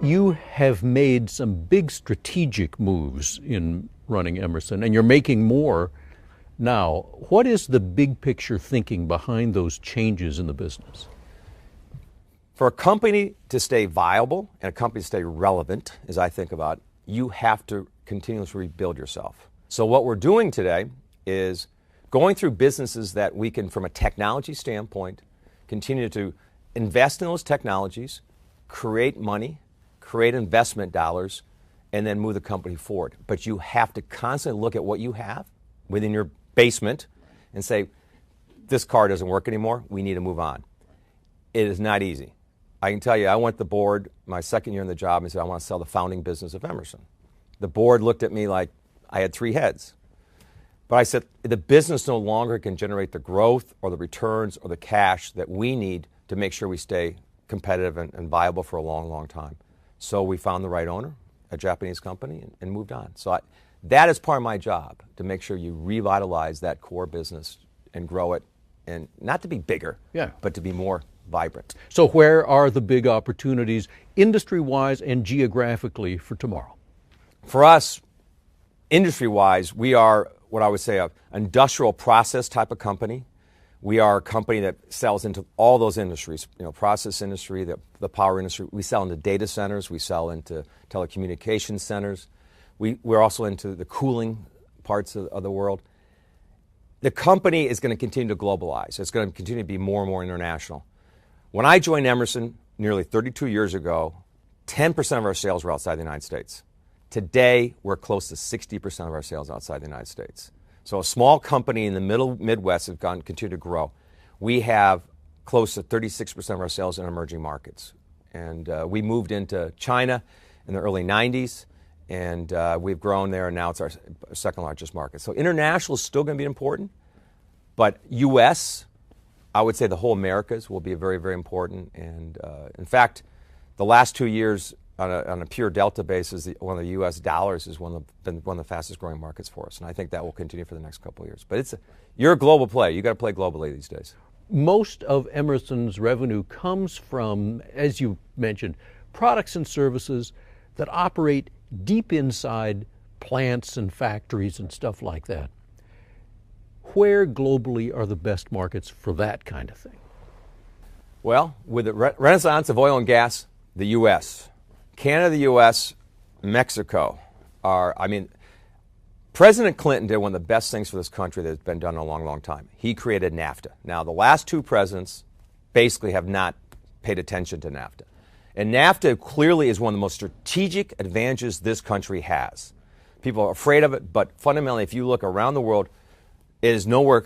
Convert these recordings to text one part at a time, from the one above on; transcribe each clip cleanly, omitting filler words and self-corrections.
You have made some big strategic moves in running Emerson, and you're making more now. What is the big picture thinking behind those changes in the business? For a company to stay viable and a company to stay relevant, as I think about, you have to continuously rebuild yourself. So what we're doing today is going through businesses that we can, from a technology standpoint, continue to invest in those technologies, create money, create investment dollars, and then move the company forward. But you have to constantly look at what you have within your basement and say, this car doesn't work anymore, we need to move on. It is not easy. I can tell you, I went to the board my second year in the job and said, I want to sell the founding business of Emerson. The board looked at me like I had three heads. But I said, the business no longer can generate the growth or the returns or the cash that we need to make sure we stay competitive and viable for a long, long time. So we found the right owner, a Japanese company, and moved on. So that is part of my job, to make sure you revitalize that core business and grow it, and not to be bigger, but to be more vibrant. So where are the big opportunities industry-wise and geographically for tomorrow? For us, industry-wise, we are what I would say an industrial process type of company. We are a company that sells into all those industries, process industry, the power industry. We sell into data centers. We sell into telecommunications centers. We're also into the cooling parts of the world. The company is going to continue to globalize. It's going to continue to be more and more international. When I joined Emerson nearly 32 years ago, 10% of our sales were outside the United States. Today, we're close to 60% of our sales outside the United States. So a small company in the Midwest has continued to grow. We have close to 36% of our sales in emerging markets. And we moved into China in the early 90s, and we've grown there, and now it's our second largest market. So international is still going to be important, but U.S., I would say the whole Americas will be very, very important. And in fact, the last 2 years, on a pure delta basis, one of the U.S. dollars has been one of the fastest growing markets for us, and I think that will continue for the next couple of years. But you're a global play. You got to play globally these days. Most of Emerson's revenue comes from, as you mentioned, products and services that operate deep inside plants and factories and stuff like that. Where globally are the best markets for that kind of thing? Well, with the renaissance of oil and gas, the U.S., Canada, the U.S., Mexico President Clinton did one of the best things for this country that's been done in a long, long time. He created NAFTA. Now, the last two presidents basically have not paid attention to NAFTA. And NAFTA clearly is one of the most strategic advantages this country has. People are afraid of it, but fundamentally, if you look around the world, it is nowhere.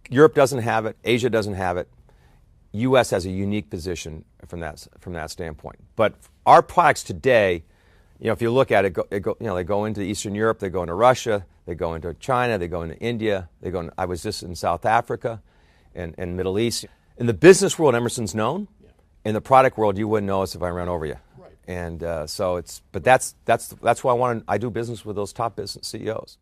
Europe doesn't have it. Asia doesn't have it. U.S. has a unique position from that standpoint. But our products today, if you look at it, they go into Eastern Europe, they go into Russia, they go into China, they go into India, I was just in South Africa and Middle East. In the business world, Emerson's known. In the product world, you wouldn't know us if I ran over you. Right. And but that's why I do business with those top business CEOs.